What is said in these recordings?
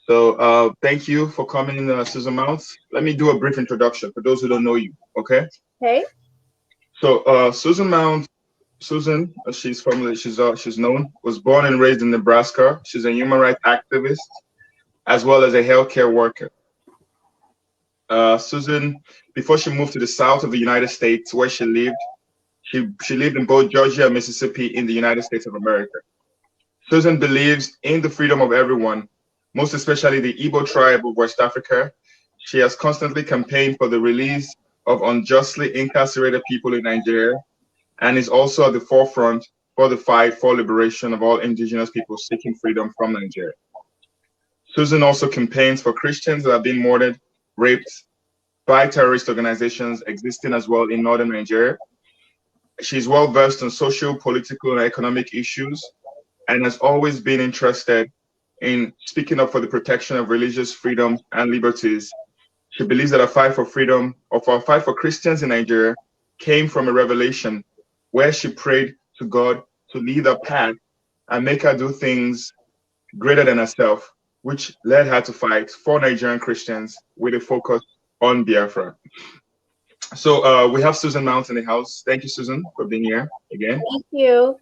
So thank you for coming, Susan Mounts. Let me do a brief introduction for those who don't know you. Okay. Okay. So Susan Mounts, Susan, as she's known, was born and raised in Nebraska. She's a human rights activist as well as a healthcare worker. Susan, before she moved to the south of the United States, where she lived, she lived in both Georgia and Mississippi in the United States of America. Susan believes in the freedom of everyone, most especially the Igbo tribe of West Africa. She has constantly campaigned for the release of unjustly incarcerated people in Nigeria and is also at the forefront for the fight for liberation of all indigenous people seeking freedom from Nigeria. Susan also campaigns for Christians that have been murdered, raped by terrorist organizations existing as well in northern Nigeria. She's well versed in social, political, and economic issues and has always been interested in speaking up for the protection of religious freedom and liberties. She believes that a fight for freedom, or for a fight for Christians in Nigeria, came from a revelation where she prayed to God to lead her path and make her do things greater than herself, which led her to fight for Nigerian Christians with a focus on Biafra. So we have Susan Mount in the house. Thank you, Susan, for being here again. Thank you.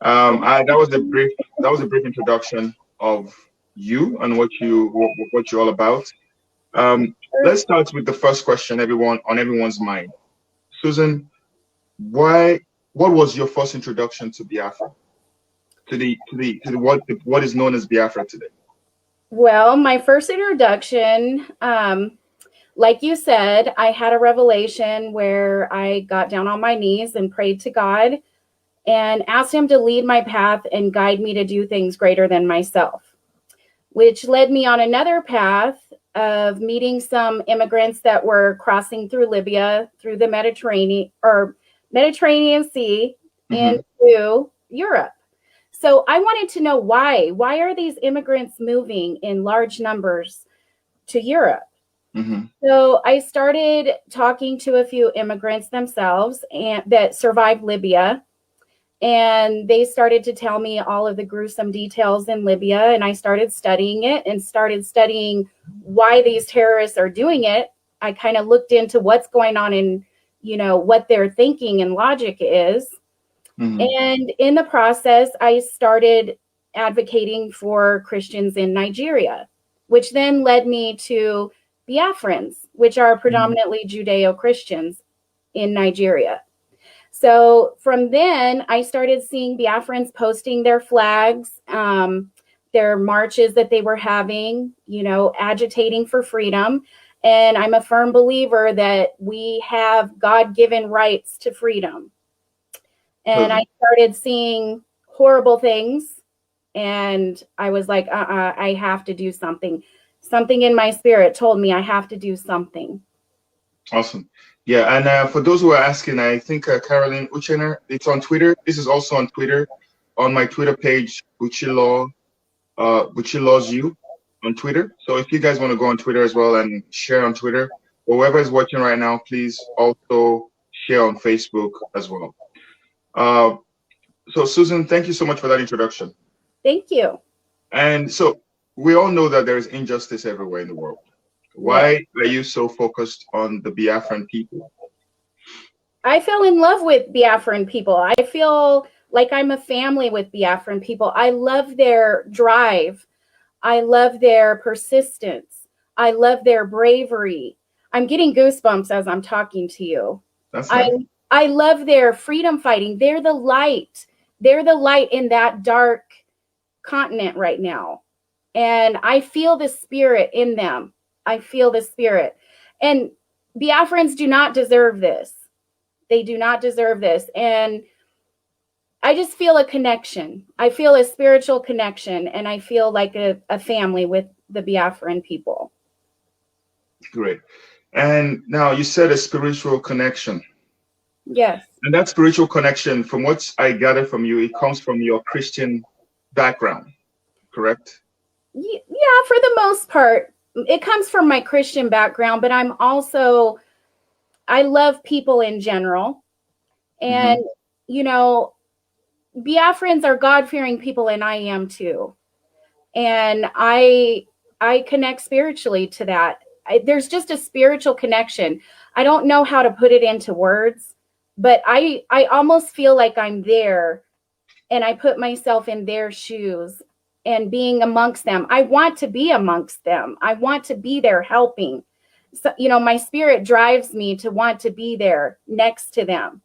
That was a brief introduction of you and what you're all about. Let's start with the first question on everyone's mind. Susan, what was your first introduction to Biafra? What is known as Biafra today? Well, my first introduction, like you said, I had a revelation where I got down on my knees and prayed to God and asked him to lead my path and guide me to do things greater than myself, which led me on another path of meeting some immigrants that were crossing through Libya, through the Mediterranean Sea, into Europe. So I wanted to know why. Why are these immigrants moving in large numbers to Europe? So I started talking to a few immigrants themselves and that survived Libya. And they started to tell me all of the gruesome details in Libya. And I started studying it and started studying why these terrorists are doing it. I kind of looked into what's going on and, what their thinking and logic is. And in the process, I started advocating for Christians in Nigeria, which then led me to Biafrans, which are predominantly Judeo-Christians in Nigeria. So from then, I started seeing Biafrans posting their flags, their marches that they were having, agitating for freedom. And I'm a firm believer that we have God-given rights to freedom. And I started seeing horrible things. And I was like, I have to do something. Something in my spirit told me I have to do something. Awesome. Yeah, and for those who are asking, I think Caroline Uchener, it's on Twitter. This is also on Twitter, on my Twitter page, Uchilaw, Uchilaws You on Twitter. So if you guys want to go on Twitter as well and share on Twitter, or whoever is watching right now, please also share on Facebook as well. So Susan, thank you so much for that introduction. Thank you. And so we all know that there is injustice everywhere in the world. Why are you so focused on the Biafran people? I fell in love with Biafran people. I feel like I'm a family with Biafran people. I love their drive. I love their persistence. I love their bravery. I'm getting goosebumps as I'm talking to you. That's nice. I love their freedom fighting. They're the light. They're the light in that dark continent right now. And I feel the spirit in them. I feel the spirit. And Biafrans do not deserve this. They do not deserve this. And I just feel a connection. I feel a spiritual connection. And I feel like a family with the Biafran people. Great. And now you said a spiritual connection. Yes. And that spiritual connection, from what I gather from you, it comes from your Christian background, correct? Yeah, for the most part. It comes from my Christian background, but I love people in general. And, Biafrans are God-fearing people, and I am too. And I I connect spiritually to that. There's just a spiritual connection. I don't know how to put it into words, but I almost feel like I'm there, and I put myself in their shoes and being amongst them. I want to be amongst them. I want to be there helping. So, my spirit drives me to want to be there next to them.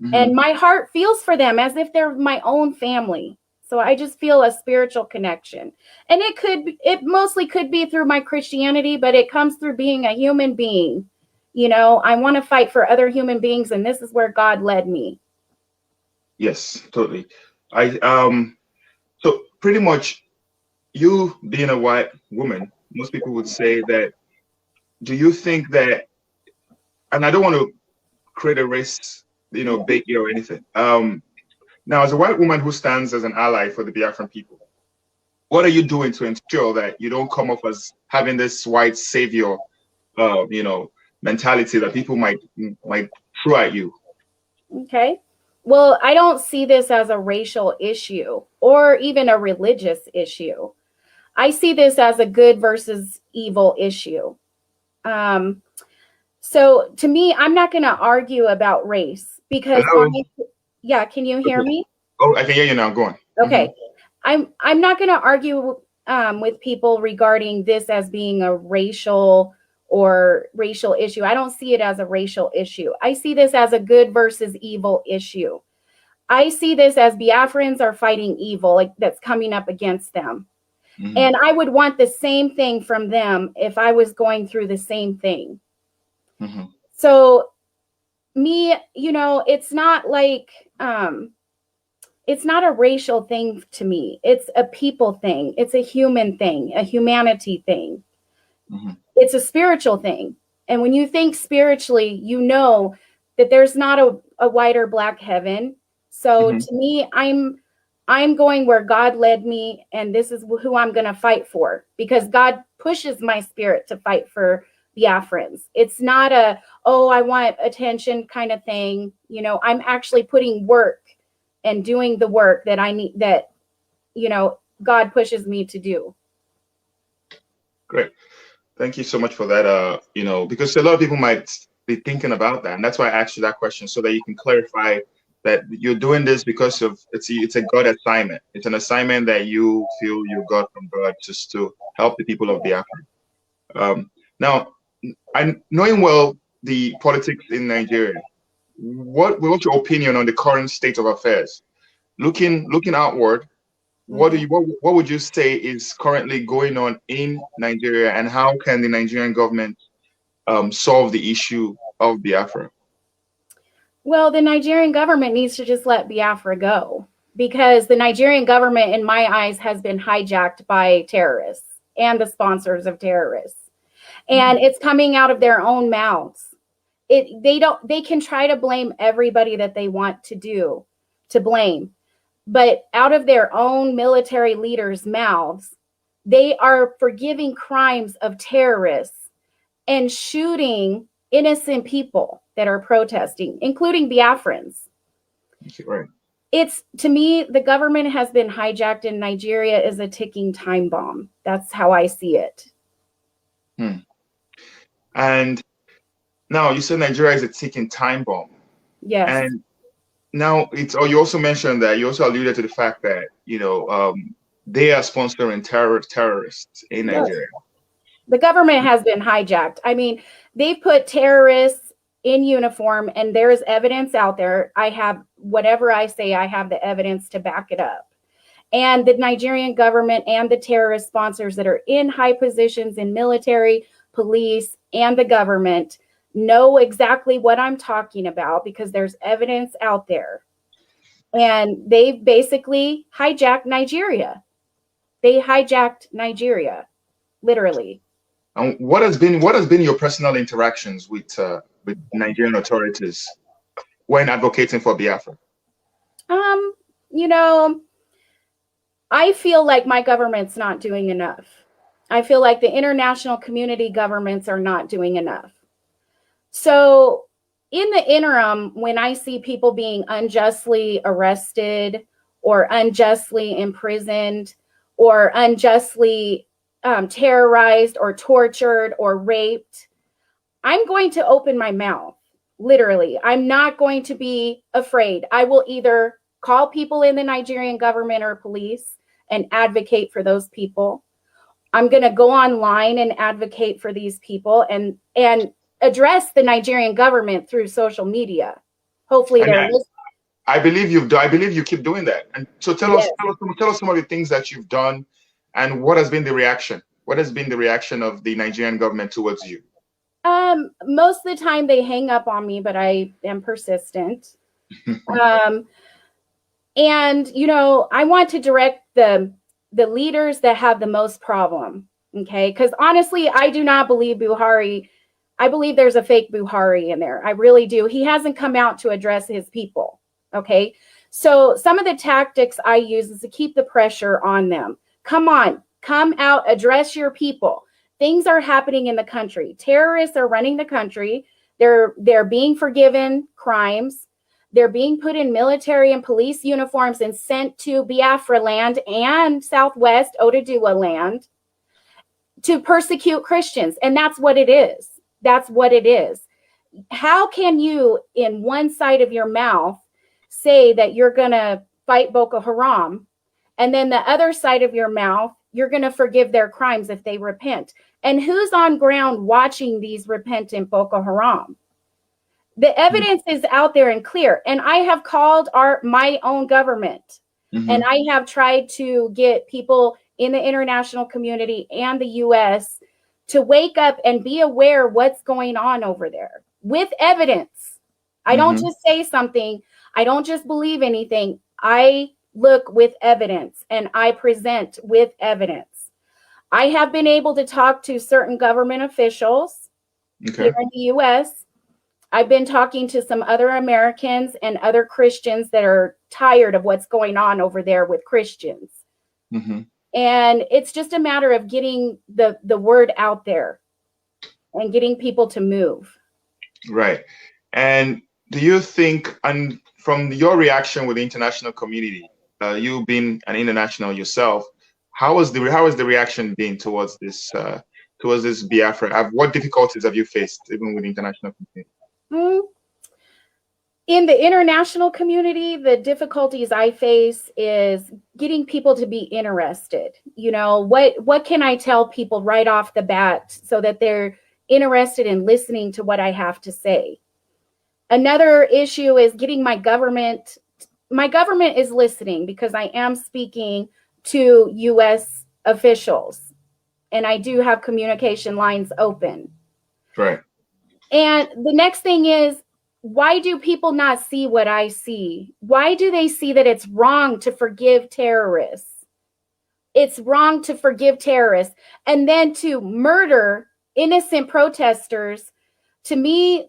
Mm-hmm. And my heart feels for them as if they're my own family. So I just feel a spiritual connection. And it mostly could be through my Christianity, but it comes through being a human being. I want to fight for other human beings, and this is where God led me. Yes, totally. So pretty much, you being a white woman, most people would say that, do you think that, and I don't want to create a race, bait you or anything. Now, as a white woman who stands as an ally for the Biafran people, what are you doing to ensure that you don't come off as having this white savior, mentality that people might throw at you? Okay. Well, I don't see this as a racial issue or even a religious issue. I see this as a good versus evil issue. So to me, I'm not going to argue about race because yeah, can you hear me? Oh, I can hear you now. Go on. Okay. Mm-hmm. I'm not going to argue with people regarding this as being a racial issue. I don't see it as a racial issue. I see this as a good versus evil issue. I see this as Biafrans are fighting evil that's coming up against them. Mm-hmm. And I would want the same thing from them if I was going through the same thing. Mm-hmm. So me, it's not like, it's not a racial thing to me. It's a people thing. It's a human thing, a humanity thing. Mm-hmm. It's a spiritual thing. And when you think spiritually, you know that there's not a white or black heaven. So mm-hmm. to me, I'm going where God led me, and this is who I'm going to fight for, because God pushes my spirit to fight for Biafrans. It's not I want attention kind of thing. I'm actually putting work and doing the work that I need, that, God pushes me to do. Great. Thank you so much for that. Because a lot of people might be thinking about that. And that's why I asked you that question, so that you can clarify that you're doing this because of it's a God assignment. It's an assignment that you feel you got from God, just to help the people of Biafra. Now, knowing well the politics in Nigeria, what's your opinion on the current state of affairs? Looking outward, what would you say is currently going on in Nigeria, and how can the Nigerian government solve the issue of Biafra? Well, the Nigerian government needs to just let Biafra go, because the Nigerian government, in my eyes, has been hijacked by terrorists and the sponsors of terrorists. And it's coming out of their own mouths. They can try to blame everybody that they want to blame, but out of their own military leaders' mouths, they are forgiving crimes of terrorists and shooting innocent people that are protesting, including Biafrans. Right. To me, the government has been hijacked, and Nigeria is a ticking time bomb. That's how I see it. And now you said Nigeria is a ticking time bomb. Yes. And now you also mentioned that, you also alluded to the fact that, they are sponsoring terrorists in Nigeria. Yes. The government has been hijacked. I mean, they put terrorists in uniform, and there's evidence out there. I have whatever I say, I have the evidence to back it up. And the Nigerian government and the terrorist sponsors that are in high positions in military, police, and the government know exactly what I'm talking about, because there's evidence out there. And they've basically hijacked Nigeria. They hijacked Nigeria, literally. And what has been your personal interactions with Nigerian authorities when advocating for Biafra? I feel like my government's not doing enough. I feel like the international community governments are not doing enough. So in the interim, when I see people being unjustly arrested or unjustly imprisoned or unjustly terrorized or tortured or raped, I'm going to open my mouth. Literally, I'm not going to be afraid. I will either call people in the Nigerian government or police and advocate for those people. I'm going to go online and advocate for these people and address the Nigerian government through social media. Hopefully they're listening. I believe you keep doing that. And so tell us some of the things that you've done and what has been the reaction? What has been the reaction of the Nigerian government towards you? Most of the time they hang up on me, but I am persistent. And, you know, I want to direct the leaders that have the most problem. Okay. Because honestly, I do not believe Buhari. I believe there's a fake Buhari in there. I really do. He hasn't come out to address his people. Okay. So some of the tactics I use is to keep the pressure on them. Come on, come out, address your people. Things are happening in the country. Terrorists are running the country. They're being forgiven crimes. They're being put in military and police uniforms and sent to Biafra land and Southwest Oduduwa land to persecute Christians. And that's what it is. That's what it is. How can you, in one side of your mouth, say that you're going to fight Boko Haram, and then the other side of your mouth, you're going to forgive their crimes if they repent? And who's on ground watching these repentant Boko Haram? The evidence is out there and clear. And I have called my own government, and I have tried to get people in the international community and the U.S. to wake up and be aware what's going on over there with evidence. I don't just say something. I don't just believe anything. I look with evidence and I present with evidence. I have been able to talk to certain government officials here in the U.S. I've been talking to some other Americans and other Christians that are tired of what's going on over there with Christians. And it's just a matter of getting the word out there and getting people to move. Right. And do you think, and from your reaction with the international community, you being an international yourself, how has the reaction been towards this Biafra? What difficulties have you faced even with the international community? In the international community, the difficulties I face is getting people to be interested. You know, what can I tell people right off the bat so that they're interested in listening to what I have to say? Another issue is getting my government. My government is listening because I am speaking to U.S. officials, and I do have communication lines open. Right. And the next thing is, why do people not see what I see? Why do they see that it's wrong to forgive terrorists? It's wrong to forgive terrorists and then to murder innocent protesters. To me,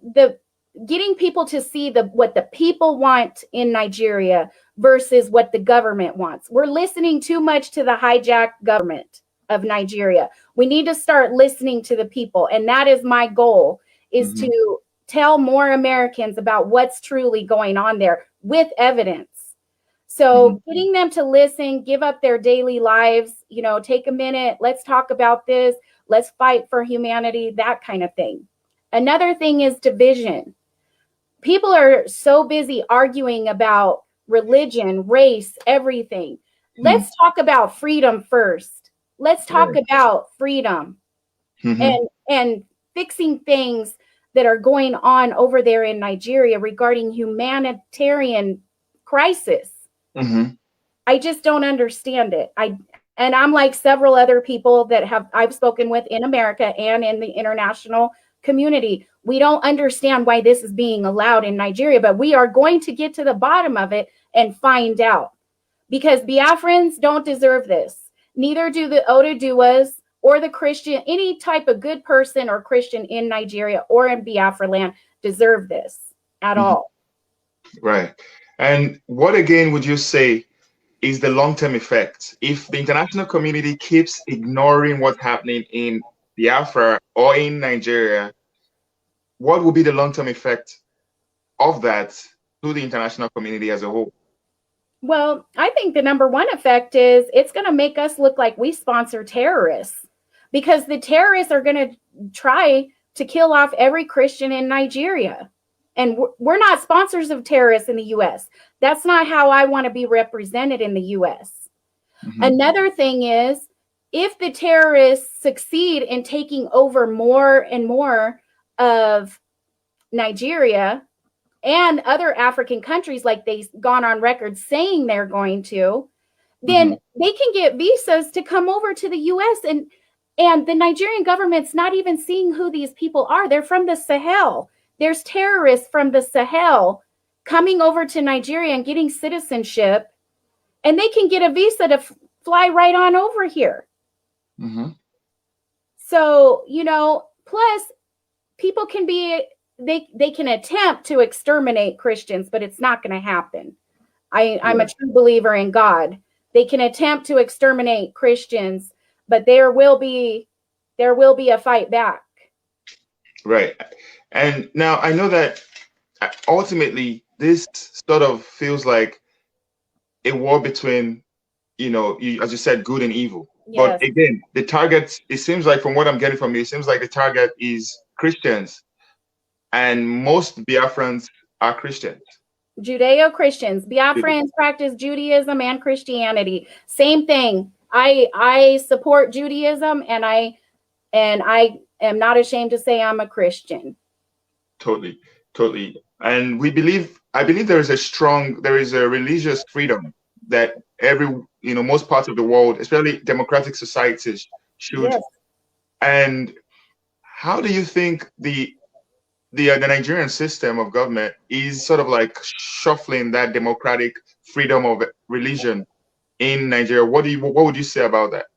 getting people to see what the people want in Nigeria versus what the government wants. We're listening too much to the hijacked government of Nigeria. We need to start listening to the people. And that is my goal, is to tell more Americans about what's truly going on there with evidence. So getting them to listen, give up their daily lives, you know, take a minute, let's talk about this, let's fight for humanity, that kind of thing. Another thing is division. People are so busy arguing about religion, race, everything. Let's talk about freedom first. Let's talk about freedom and fixing things that are going on over there in Nigeria regarding humanitarian crisis. I just don't understand it. I'm like several other people that I've spoken with in America and in the international community. We don't understand why this is being allowed in Nigeria, but we are going to get to the bottom of it and find out, because Biafrans don't deserve this. Neither do the Oduduwas or the Christian, any type of good person or Christian in Nigeria or in Biafra land deserve this at all. Right. And what again would you say is the long-term effect if the international community keeps ignoring what's happening in Biafra or in Nigeria? What will be the long-term effect of that to the international community as a whole? Well, I think the number one effect is it's going to make us look like we sponsor terrorists. because the terrorists are going to try to kill off every Christian in Nigeria. And we're not sponsors of terrorists in the U.S. That's not how I want to be represented in the U.S. Mm-hmm. Another thing is, if the terrorists succeed in taking over more and more of Nigeria and other African countries, like they've gone on record saying they're going to, then mm-hmm. they can get visas to come over to the U.S. And the Nigerian government's not even seeing who these people are. They're from the Sahel. There's terrorists from the Sahel coming over to Nigeria and getting citizenship, and they can get a visa to fly right on over here. Mm-hmm. So, plus people can they can attempt to exterminate Christians, but it's not going to happen. I'm a true believer in God. They can attempt to exterminate Christians, but there will be a fight back. Right. And now I know that ultimately this sort of feels like a war between, as you said, good and evil. Yes. But again, the target, it seems like from what I'm getting from you, it seems like the target is Christians. And most Biafrans are Christians. Judeo-Christians. Biafrans practice Judaism and Christianity. Same thing. I support Judaism, and I am not ashamed to say I'm a Christian. Totally. And I believe there is a religious freedom that most parts of the world, especially democratic societies, should. Yes. And how do you think the Nigerian system of government is sort of like shuffling that democratic freedom of religion in Nigeria? What would you say about that?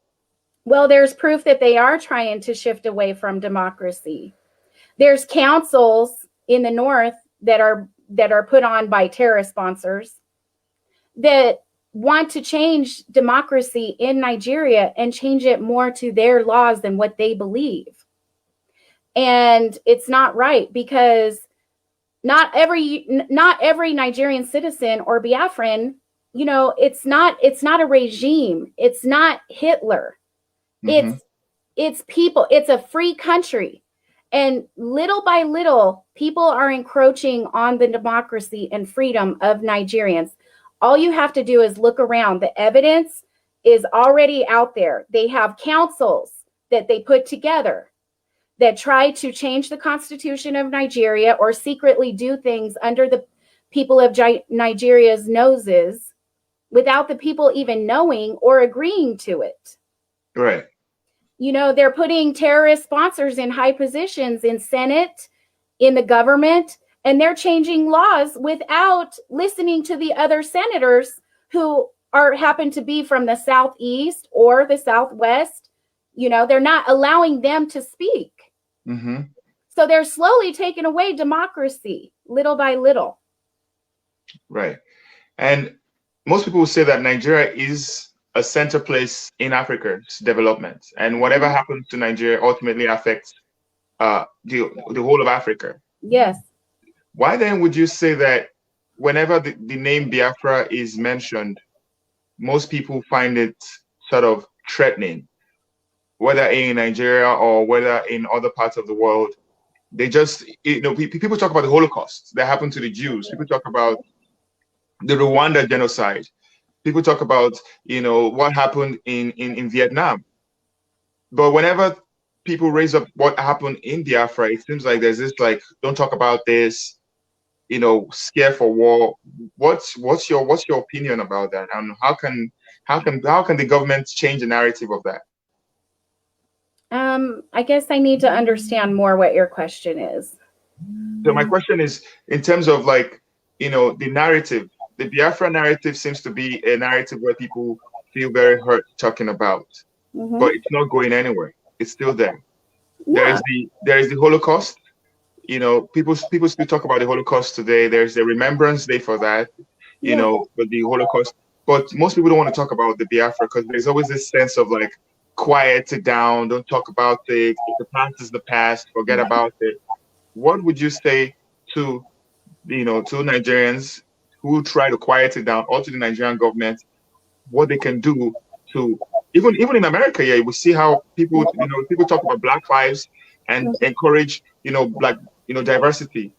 Well, there's proof that they are trying to shift away from democracy. There's councils in the north that are put on by terrorist sponsors that want to change democracy in Nigeria and change it more to their laws than what they believe. And it's not right, because not every Nigerian citizen or Biafran, it's not a regime. It's not Hitler. Mm-hmm. It's people. It's a free country. And little by little, people are encroaching on the democracy and freedom of Nigerians. All you have to do is look around. The evidence is already out there. They have councils that they put together that try to change the constitution of Nigeria or secretly do things under the people of Nigeria's noses without the people even knowing or agreeing to it. Right. They're putting terrorist sponsors in high positions in Senate, in the government, and they're changing laws without listening to the other senators who happen to be from the Southeast or the Southwest. They're not allowing them to speak. Mm-hmm. So they're slowly taking away democracy little by little. Right. And most people will say that Nigeria is a center place in Africa's development, and whatever happens to Nigeria ultimately affects the whole of Africa. Yes. Why then would you say that whenever the name Biafra is mentioned, most people find it sort of threatening, whether in Nigeria or whether in other parts of the world? They just, people talk about the Holocaust that happened to the Jews. People talk about the Rwanda genocide. People talk about, what happened in Vietnam. But whenever people raise up what happened in Biafra, it seems like there's this don't talk about this, scare for war. What's your opinion about that? And how can the government change the narrative of that? I guess I need to understand more what your question is. So my question is, in terms of the narrative, the Biafra narrative seems to be a narrative where people feel very hurt talking about, mm-hmm. but it's not going anywhere. It's still there. Yeah. There is the Holocaust. People still talk about the Holocaust today. There's a Remembrance Day for that, but the Holocaust. But most people don't want to talk about the Biafra because there's always this sense of quiet it down, don't talk about it. The past is the past, forget about it. What would you say to Nigerians who try to quiet it down, or to the Nigerian government, what they can do to even in America, yeah, we see how people, people talk about Black lives and encourage, Black, diversity.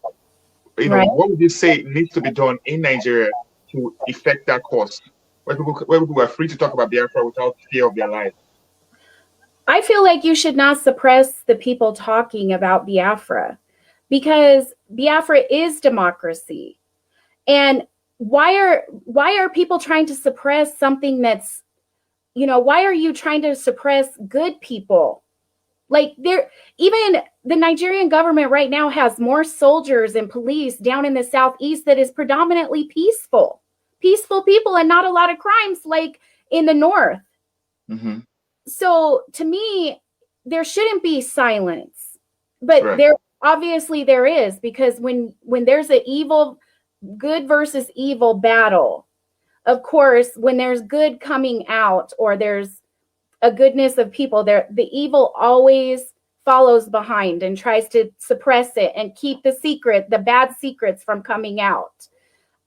Right. What would you say needs to be done in Nigeria to effect that cause, where people are free to talk about Biafra without fear of their lives? I feel like you should not suppress the people talking about Biafra, because Biafra is democracy. And why are people trying to suppress something that's, why are you trying to suppress good people? Like, even the Nigerian government right now has more soldiers and police down in the southeast that is predominantly peaceful people, and not a lot of crimes like in the north. Mm-hmm. So to me, there shouldn't be silence, but there obviously there is, because when there's an good versus evil battle, of course, when there's good coming out, or there's a goodness of people there, the evil always follows behind and tries to suppress it and keep the bad secrets from coming out.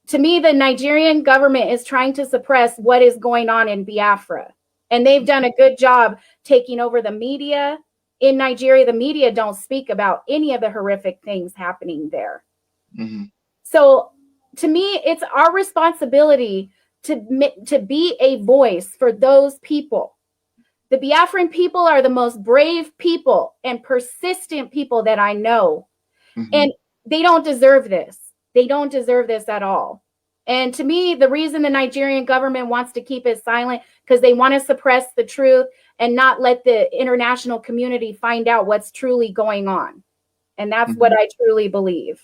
To me, the Nigerian government is trying to suppress what is going on in Biafra. And they've done a good job taking over the media. In Nigeria, the media don't speak about any of the horrific things happening there. Mm-hmm. So to me, it's our responsibility to be a voice for those people. The Biafran people are the most brave people and persistent people that I know. Mm-hmm. And they don't deserve this. They don't deserve this at all. And to me, the reason the Nigerian government wants to keep it silent, because they want to suppress the truth and not let the international community find out what's truly going on. And that's what I truly believe.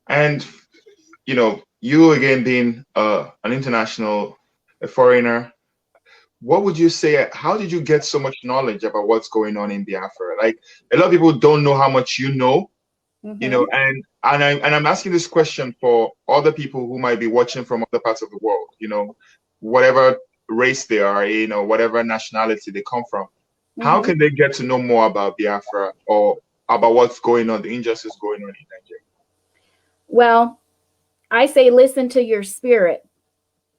And, you again being an international, a foreigner, what would you say, how did you get so much knowledge about what's going on in Biafra? Like, a lot of people don't know how much you know, and I'm asking this question for other people who might be watching from other parts of the world, whatever race they are, whatever nationality they come from. How can they get to know more about Biafra, or about what's going on, the injustice going on in Nigeria? Well, I say listen to your spirit.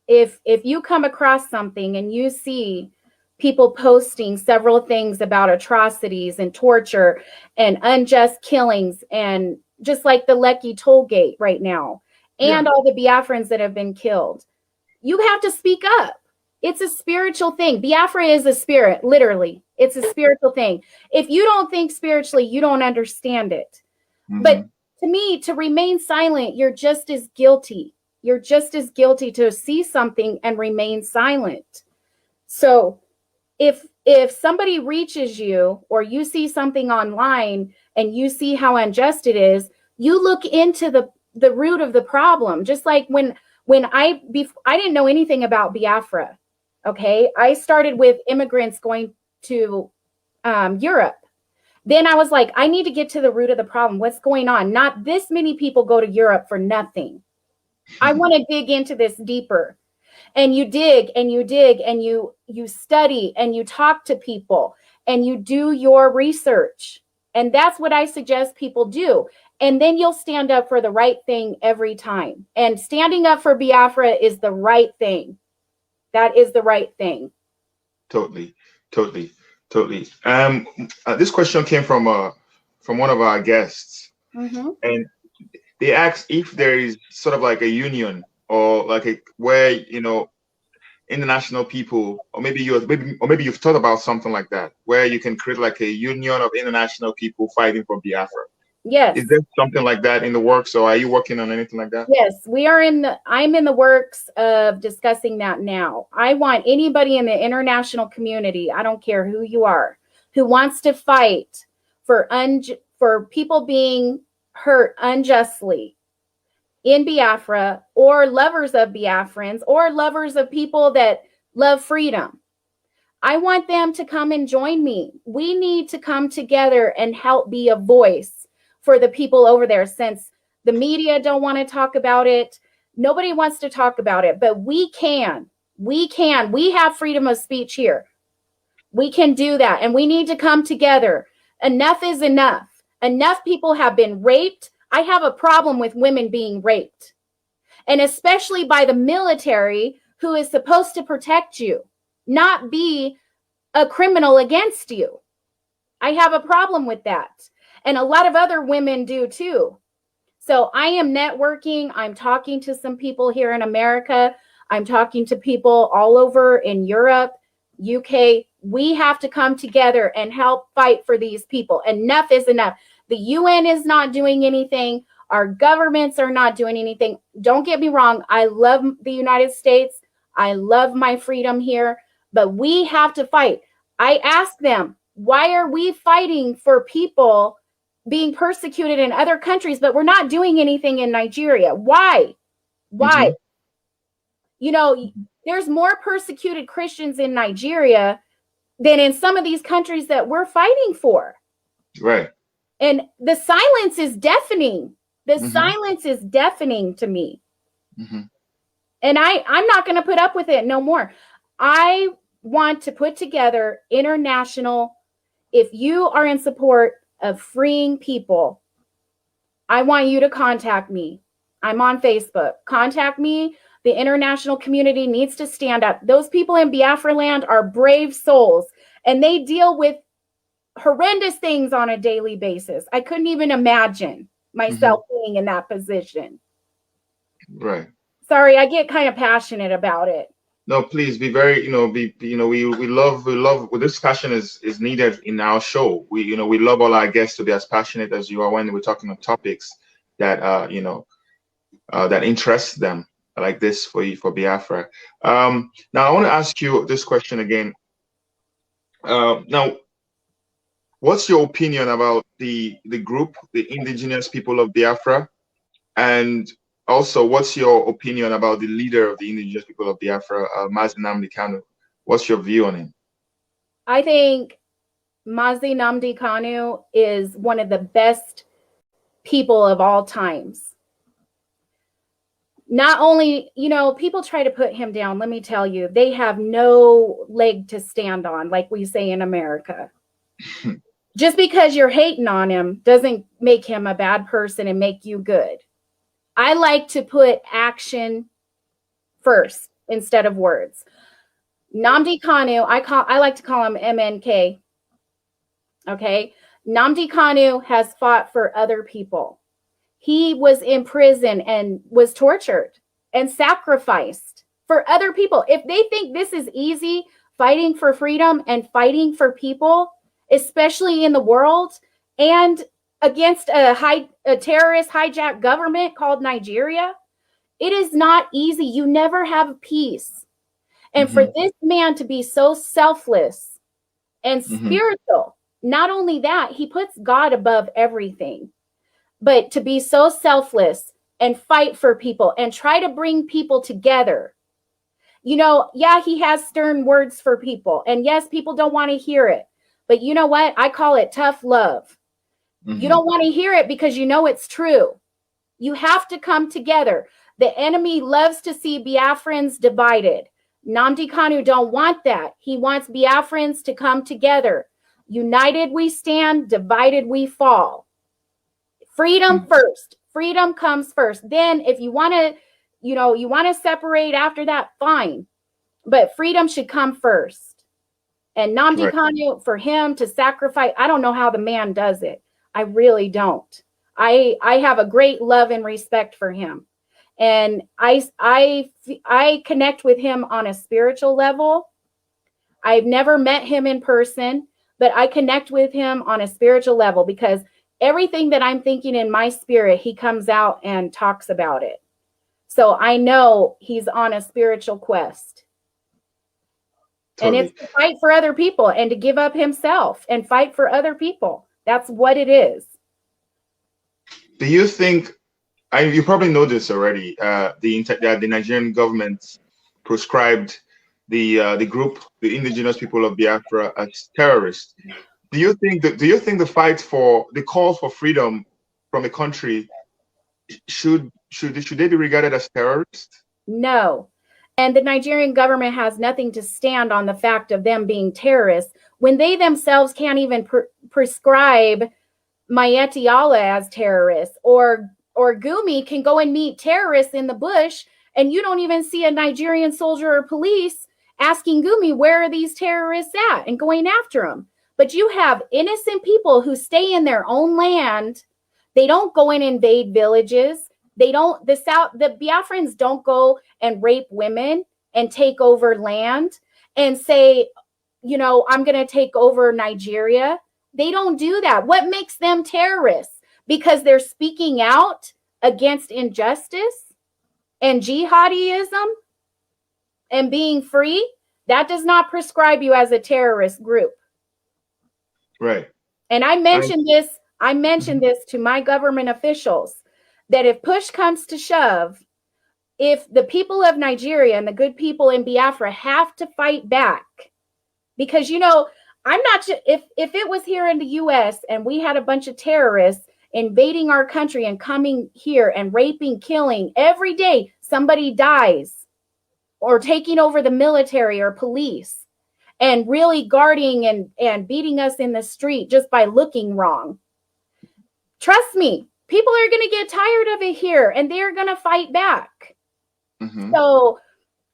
If you come across something and you see people posting several things about atrocities and torture and unjust killings, and just like the Lekki toll gate right now, and all the Biafrans that have been killed, you have to speak up. It's a spiritual thing. Biafra is a spirit, literally. It's a spiritual thing. If you don't think spiritually, you don't understand it. But to me, to remain silent, you're just as guilty. You're just as guilty to see something and remain silent. So if somebody reaches you, or you see something online and you see how unjust it is, you look into the root of the problem. Just like when I didn't know anything about Biafra. Okay, I started with immigrants going to Europe. Then I was like, I need to get to the root of the problem. What's going on? Not this many people go to Europe for nothing. I want to dig into this deeper. And you dig and you dig and you study and you talk to people and you do your research. And that's what I suggest people do. And then you'll stand up for the right thing every time. And standing up for Biafra is the right thing. That is the right thing. Totally. This question came from one of our guests, and they asked if there is sort of like a union, or like where international people, or maybe you've thought about something like that, where you can create like a union of international people fighting for Biafra. Yes. Is there something like that in the works, or are you working on anything like that? Yes, I'm in the works of discussing that now. I want anybody in the international community, I don't care who you are, who wants to fight for people being hurt unjustly in Biafra, or lovers of Biafrans, or lovers of people that love freedom. I want them to come and join me. We need to come together and help be a voice for the people over there, since the media don't want to talk about it. Nobody wants to talk about it, but we can. We have freedom of speech here. We can do that, and we need to come together. Enough is enough. Enough people have been raped. I have a problem with women being raped, and especially by the military, who is supposed to protect you. not be a criminal against you. I have a problem with that. And a lot of other women do too. So I am networking. I'm talking to some people here in America. I'm talking to people all over in Europe, UK. We have to come together and help fight for these people. Enough is enough. The UN is not doing anything. Our governments are not doing anything. Don't get me wrong. I love the United States. I love my freedom here, but we have to fight. I ask them, why are we fighting for people being persecuted in other countries, but we're not doing anything in Nigeria? Why? Why? Mm-hmm. You know, there's more persecuted Christians in Nigeria than in some of these countries that we're fighting for. Right. And the silence is deafening. The mm-hmm. silence is deafening to me. Mm-hmm. And I'm not going to put up with it no more. I want to put together international, if you are in support of freeing people, I want you to contact me. I'm on Facebook. Contact me. The international community needs to stand up. Those people in Biafra land are brave souls, and they deal with horrendous things on a daily basis. I couldn't even imagine myself mm-hmm. being in that position. Right. Sorry, I get kind of passionate about it. No, please be very, we love this passion is needed in our show. We love all our guests to be as passionate as you are when we're talking on topics that that interest them, like this for Biafra. Now I want to ask you this question again. Now, what's your opinion about the group, the indigenous people of Biafra, and also, what's your opinion about the leader of the indigenous people of Biafra, Nnamdi Kanu? What's your view on him? I think Nnamdi Kanu is one of the best people of all times. Not only, people try to put him down. Let me tell you, they have no leg to stand on, like we say in America. Just because you're hating on him doesn't make him a bad person and make you good. I like to put action first instead of words. Nnamdi Kanu, I like to call him MNK. Okay. Nnamdi Kanu has fought for other people. He was in prison and was tortured and sacrificed for other people. If they think this is easy, fighting for freedom and fighting for people, especially in the world, and against a terrorist hijacked government called Nigeria, it is not easy. You never have peace. And mm-hmm. for this man to be so selfless and spiritual, not only that, he puts God above everything, but to be so selfless and fight for people and try to bring people together. Yeah, he has stern words for people. And yes, people don't want to hear it. But you know what? I call it tough love. Mm-hmm. You don't want to hear it because it's true. You have to come together. The enemy loves to see Biafrans divided. Nnamdi Kanu don't want that. He wants Biafrans to come together. United we stand, divided we fall. Freedom first. Freedom comes first. Then if you want to, separate after that, fine. But freedom should come first. And Nnamdi Kanu, for him to sacrifice, I don't know how the man does it. I really don't. I have a great love and respect for him. And I connect with him on a spiritual level. I've never met him in person, but I connect with him on a spiritual level because everything that I'm thinking in my spirit, he comes out and talks about it. So I know he's on a spiritual quest. Totally. And it's to fight for other people and to give up himself and fight for other people. That's what it is. Do you think, you probably know this already, the Nigerian government proscribed the group, the indigenous people of Biafra, as terrorists. Do you think the fight for the call for freedom from a country should they be regarded as terrorists? No. And the Nigerian government has nothing to stand on the fact of them being terrorists when they themselves can't even prescribe Miyetti Allah as terrorists, or Gumi can go and meet terrorists in the bush and you don't even see a Nigerian soldier or police asking Gumi, where are these terrorists at, and going after them. But you have innocent people who stay in their own land. They don't go and invade villages. The Biafrans don't go and rape women and take over land and say, I'm going to take over Nigeria. They don't do that. What makes them terrorists? Because they're speaking out against injustice and jihadism and being free. That does not prescribe you as a terrorist group. Right. And I mentioned this to my government officials, that if push comes to shove, if the people of Nigeria and the good people in Biafra have to fight back, because, I'm not sure if it was here in the US and we had a bunch of terrorists invading our country and coming here and raping, killing every day, somebody dies, or taking over the military or police and really guarding and beating us in the street just by looking wrong. Trust me, people are going to get tired of it here and they're going to fight back. Mm-hmm. So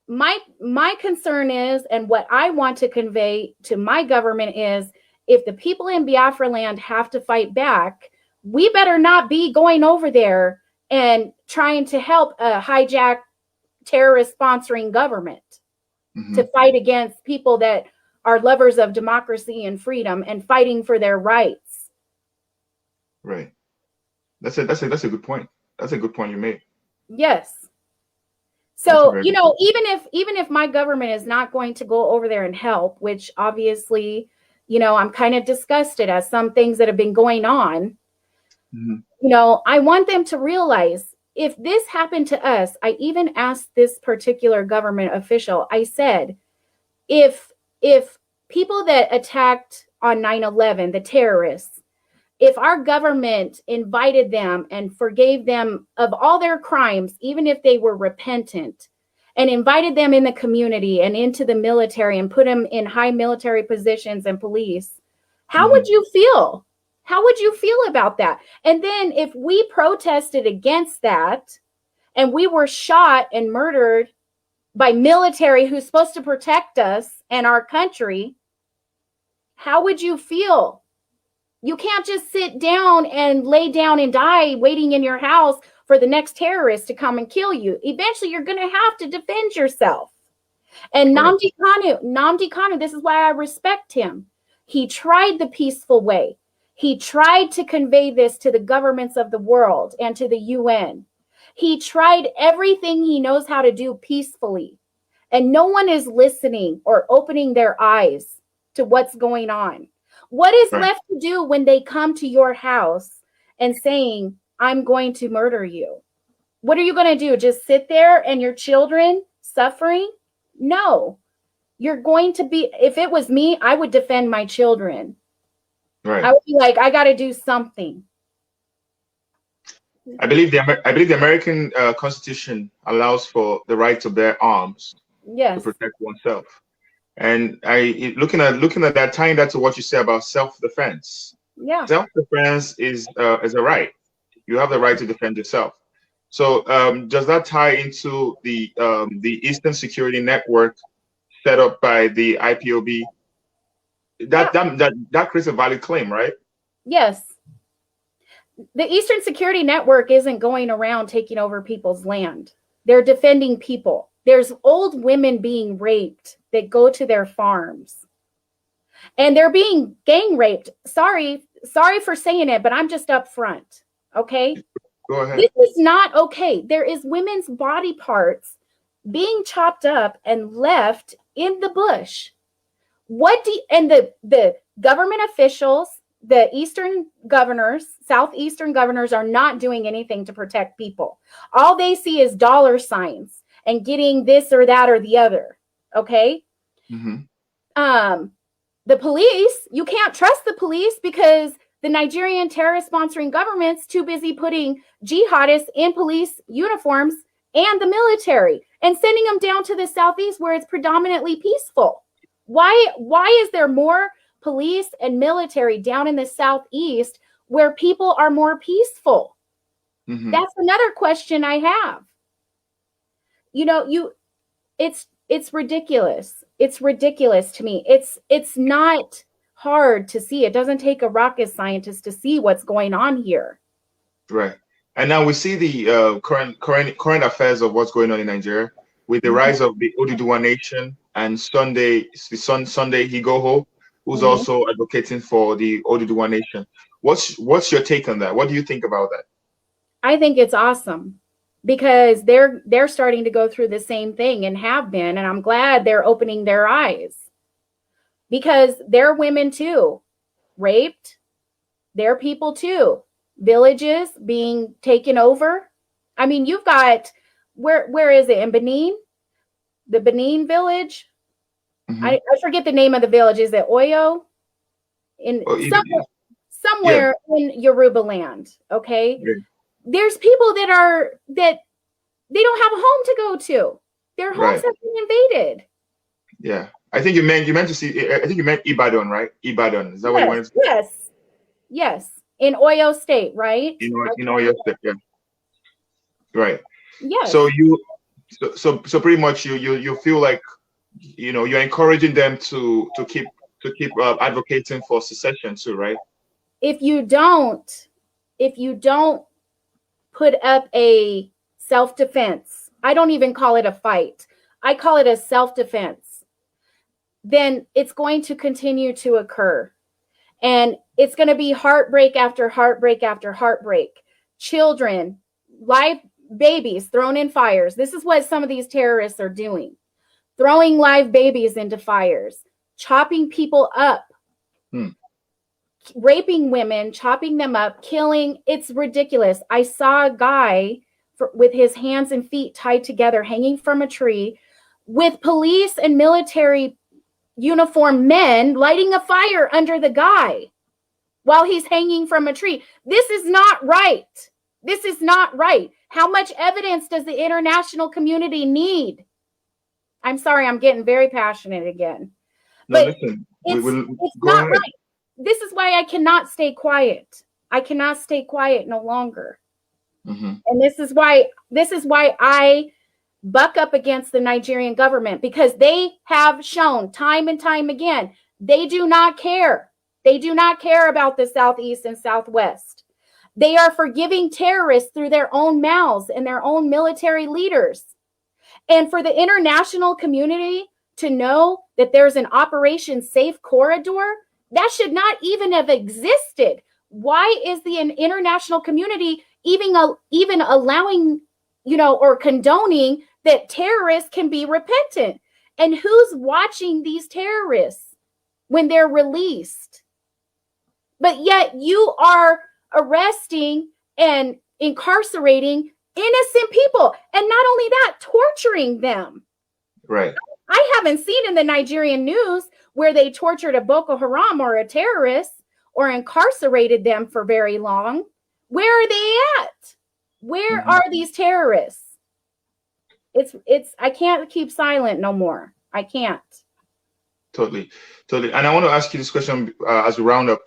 my concern is, and what I want to convey to my government is, if the people in Biafra land have to fight back, we better not be going over there and trying to help a hijack terrorist sponsoring government to fight against people that are lovers of democracy and freedom and fighting for their rights. Right. That's a good point. That's a good point you made. Yes. So, even if my government is not going to go over there and help, which obviously, I'm kind of disgusted at some things that have been going on. I want them to realize, if this happened to us, I even asked this particular government official, I said, if people that attacked on 9/11, the terrorists, if our government invited them and forgave them of all their crimes, even if they were repentant, and invited them in the community and into the military and put them in high military positions and police, how would you feel? How would you feel about that? And then if we protested against that and we were shot and murdered by military who's supposed to protect us and our country, how would you feel? You can't just sit down and lay down and die waiting in your house for the next terrorist to come and kill you. Eventually, you're going to have to defend yourself. And Nnamdi Kanu, this is why I respect him. He tried the peaceful way. He tried to convey this to the governments of the world and to the UN. He tried everything he knows how to do peacefully. And no one is listening or opening their eyes to what's going on. What is left to do when they come to your house and saying, I'm going to murder you? What are you going to do? Just sit there and your children suffering? No. You're going to be, if it was me, I would defend my children. Right. I would be like, I got to do something. I believe the American Constitution allows for the right to bear arms to protect oneself. And looking at that, tying that to what you say about self-defense. Yeah. Self-defense is a right. You have the right to defend yourself. So does that tie into the Eastern Security Network set up by the IPOB? That creates a valid claim, right? Yes. The Eastern Security Network isn't going around taking over people's land. They're defending people. There's old women being raped that go to their farms. And they're being gang raped. Sorry for saying it, but I'm just upfront. Okay? Go ahead. This is not okay. There is women's body parts being chopped up and left in the bush. And the government officials, the Eastern governors, Southeastern governors are not doing anything to protect people. All they see is dollar signs and getting this or that or the other. Okay. The police, you can't trust the police because the Nigerian terrorist sponsoring government's too busy putting jihadists in police uniforms and the military and sending them down to the Southeast where it's predominantly peaceful. Why is there more police and military down in the Southeast where people are more peaceful? That's another question I have. It's ridiculous. It's ridiculous to me. It's not hard to see. It doesn't take a rocket scientist to see what's going on here. Right. And now we see the current affairs of what's going on in Nigeria with the rise of the Oduduwa Nation and Sunday Igboho, who's also advocating for the Oduduwa Nation. What's your take on that? What do you think about that? I think it's awesome because they're starting to go through the same thing and have been, and I'm glad they're opening their eyes because they're women too, raped, they're people too, villages being taken over. I mean, you've got where is it in Benin? The Benin village. I forget the name of the village. Is it Oyo? Somewhere in Yoruba land. Okay. Yeah. There's people that they don't have a home to go to. Their homes have been invaded. Yeah. I think you meant Ibadan, right? Ibadan. Is that what you wanted to say? Yes. Yes. In Oyo State, right? In Oyo State, yeah. Right. Yes. So pretty much you feel like you're encouraging them to keep advocating for secession too, right? If you don't put up a self-defense, I don't even call it a fight, I call it a self-defense, then it's going to continue to occur. And it's going to be heartbreak after heartbreak after heartbreak. Children, live babies thrown in fires. This is what some of these terrorists are doing. Throwing live babies into fires, chopping people up, raping women, chopping them up, killing. It's ridiculous. I saw a guy with his hands and feet tied together, hanging from a tree, with police and military uniformed men lighting a fire under the guy while he's hanging from a tree. This is not right. This is not right. How much evidence does the international community need? I'm sorry, I'm getting very passionate again. No, but listen, it's not right. This is why I cannot stay quiet. I cannot stay quiet no longer. And this is why I buck up against the Nigerian government, because they have shown time and time again, they do not care. They do not care about the Southeast and Southwest. They are forgiving terrorists through their own mouths and their own military leaders. And for the international community to know that there's an Operation Safe Corridor, that should not even have existed. Why is the international community even allowing, or condoning that terrorists can be repentant? And who's watching these terrorists when they're released? But yet you are arresting and incarcerating innocent people, and not only that, torturing them. Right. I haven't seen in the Nigerian news where they tortured a Boko Haram or a terrorist or incarcerated them for very long. Where are they at? Where are these terrorists? I can't keep silent no more. I can't. Totally. And I want to ask you this question as we round up.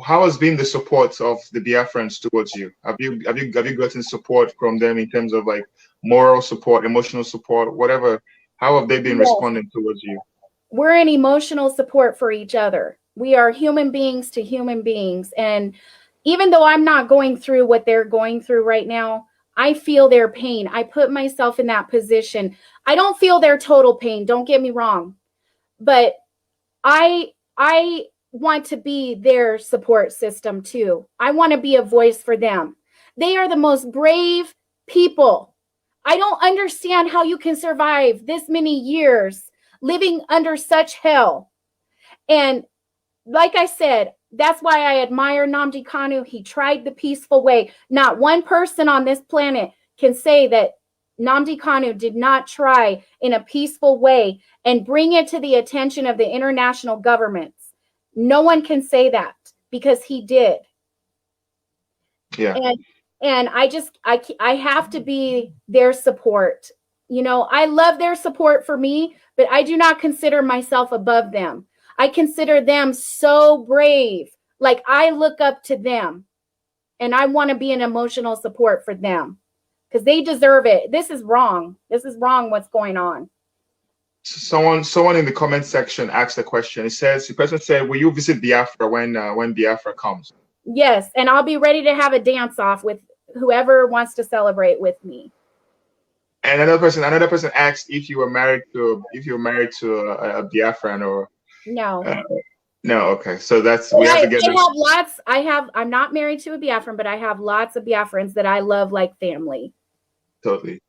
How has been the support of the Biafrans towards you? Have you gotten support from them in terms of like moral support, emotional support, whatever? How have they been responding towards you? We're an emotional support for each other. We are human beings to human beings. And even though I'm not going through what they're going through right now, I feel their pain. I put myself in that position. I don't feel their total pain. Don't get me wrong. But I want to be their support system too. I want to be a voice for them. They are the most brave people. I don't understand how you can survive this many years living under such hell. And like I said, that's why I admire Nnamdi Kanu. He tried the peaceful way. Not one person on this planet can say that Nnamdi Kanu did not try in a peaceful way and bring it to the attention of the international governments. No one can say that, because he did. Yeah. And I have to be their support. I love their support for me, but I do not consider myself above them. I consider them so brave. Like, I look up to them, and I want to be an emotional support for them because they deserve it. This is wrong. This is wrong what's going on. Someone in the comment section asked a question. It says, the person said, will you visit Biafra when Biafra comes? Yes, and I'll be ready to have a dance off with whoever wants to celebrate with me. And another person asked if you were married to a Biafran or no. No, okay. So that's we have to get I'm not married to a Biafran, but I have lots of Biafrans that I love like family. Totally.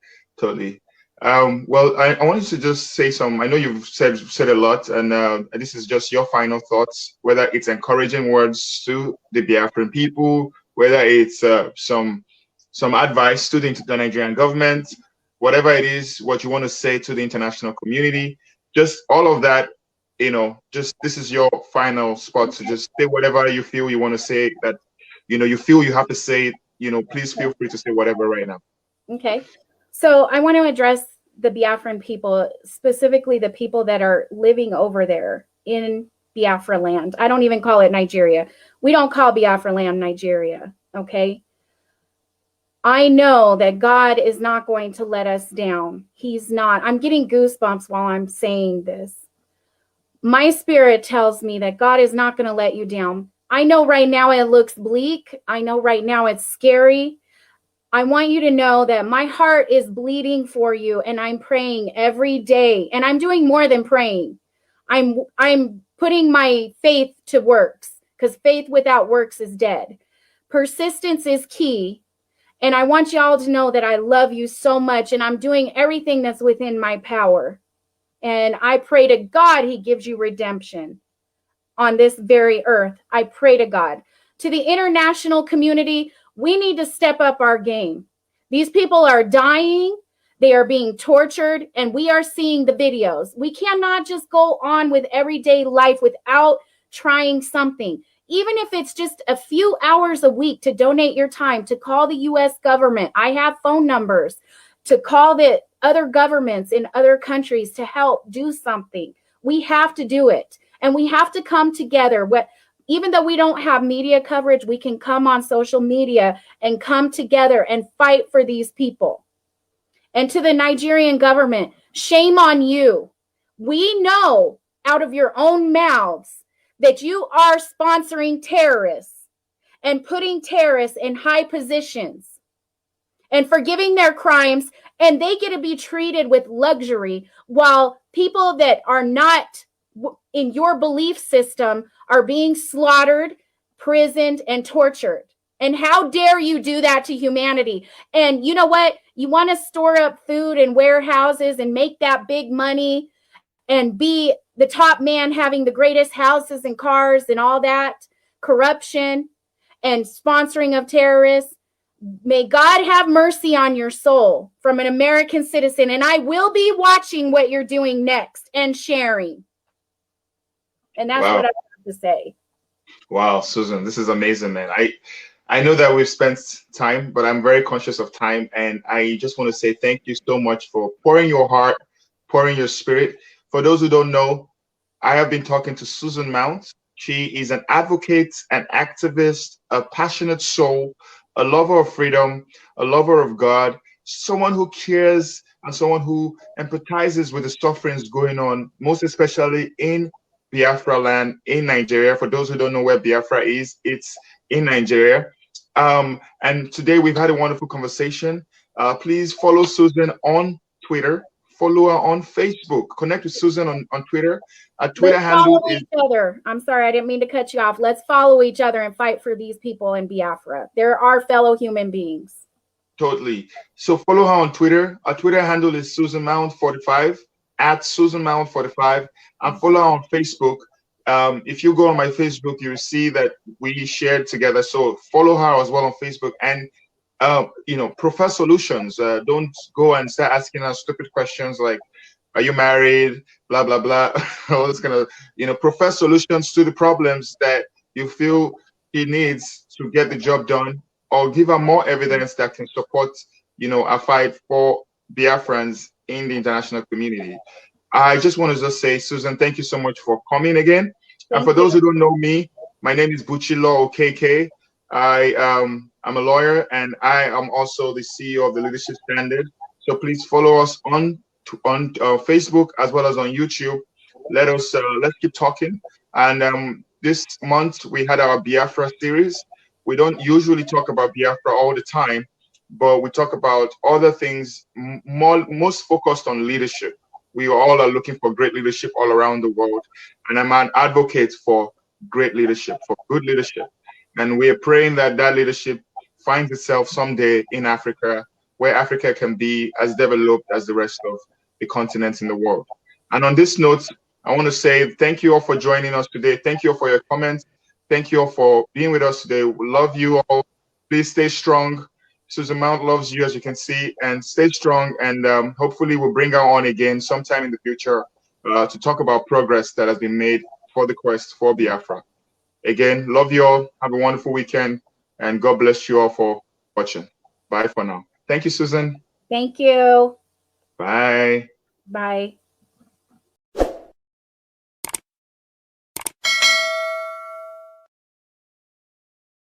Well, I wanted to just say some. I know you've said a lot, and this is just your final thoughts. Whether it's encouraging words to the Biafran people, whether it's some advice to the Nigerian government, whatever it is, what you want to say to the international community, just all of that. Just this is your final spot to just say whatever you feel you want to say. That you feel you have to say. Please feel free to say whatever right now. Okay. So I want to address the Biafran people, specifically the people that are living over there in Biafra land. I don't even call it Nigeria. We don't call Biafra land Nigeria. Okay. I know that God is not going to let us down. He's not. I'm getting goosebumps while I'm saying this. My spirit tells me that God is not going to let you down. I know right now it looks bleak. I know right now it's scary. I want you to know that my heart is bleeding for you, and I'm praying every day, and I'm doing more than praying. I'm putting my faith to works, because faith without works is dead. Persistence is key, and I want y'all to know that I love you so much, and I'm doing everything that's within my power. And I pray to God he gives you redemption on this very earth. I pray to God. To the international community, we need to step up our game. These people are dying. They are being tortured, and we are seeing the videos. We cannot just go on with everyday life without trying something. Even if it's just a few hours a week to donate your time, to call the U.S. government. I have phone numbers to call the other governments in other countries to help do something. We have to do it, and we have to come together. Even though we don't have media coverage, we can come on social media and come together and fight for these people. And to the Nigerian government, shame on you. We know out of your own mouths that you are sponsoring terrorists and putting terrorists in high positions and forgiving their crimes, and they get to be treated with luxury, while people that are not in your belief system are being slaughtered, prisoned, and tortured. And how dare you do that to humanity? And you know what? You want to store up food in warehouses and make that big money and be the top man having the greatest houses and cars and all that corruption and sponsoring of terrorists. May God have mercy on your soul from an American citizen. And I will be watching what you're doing next and sharing. And that's what I have to say. Wow, Susan, this is amazing, man. I know that we've spent time, but I'm very conscious of time. And I just want to say thank you so much for pouring your heart, pouring your spirit. For those who don't know, I have been talking to Susan Mount. She is an advocate, an activist, a passionate soul, a lover of freedom, a lover of God, someone who cares and someone who empathizes with the sufferings going on, most especially in Biafra land in Nigeria. For those who don't know where Biafra is, it's in Nigeria. And today we've had a wonderful conversation. Please follow Susan on Twitter. Follow her on Facebook. Connect with Susan on Twitter. Twitter handle is... other. I'm sorry, I didn't mean to cut you off. Let's follow each other and fight for these people in Biafra. They're our fellow human beings. Totally. So follow her on Twitter. Our Twitter handle is Susan Mount 45 at Susan Mount 45, and follow her on Facebook. If you go on my Facebook, you'll see that we shared together. So follow her as well on Facebook, and prefer solutions. Don't go and start asking us stupid questions like, are you married? Blah, blah, blah. All this kind of, prefer solutions to the problems that you feel he needs to get the job done, or give her more evidence that can support, a fight for Biafrans in the international community. I just want to just say, Susan, thank you so much for coming again. And for those who don't know me, my name is Buchilo KK. I'm a lawyer, and I am also the CEO of the Leadership Standard. So please follow us on on Facebook as well as on YouTube. Let's keep talking. And this month we had our Biafra series. We don't usually talk about Biafra all the time, but we talk about other things most focused on leadership. We all are looking for great leadership all around the world, and I'm an advocate for great leadership, for good leadership, and we are praying that that leadership finds itself someday in Africa, where Africa can be as developed as the rest of the continents in the world. And on this note, I want to say thank you all for joining us today. Thank you all for your comments. Thank you all for being with us today. We love you all. Please stay strong. Susan Mount loves you, as you can see, and stay strong. And hopefully we'll bring her on again sometime in the future to talk about progress that has been made for the quest for Biafra. Again, love you all. Have a wonderful weekend. And God bless you all for watching. Bye for now. Thank you, Susan. Thank you. Bye. Bye.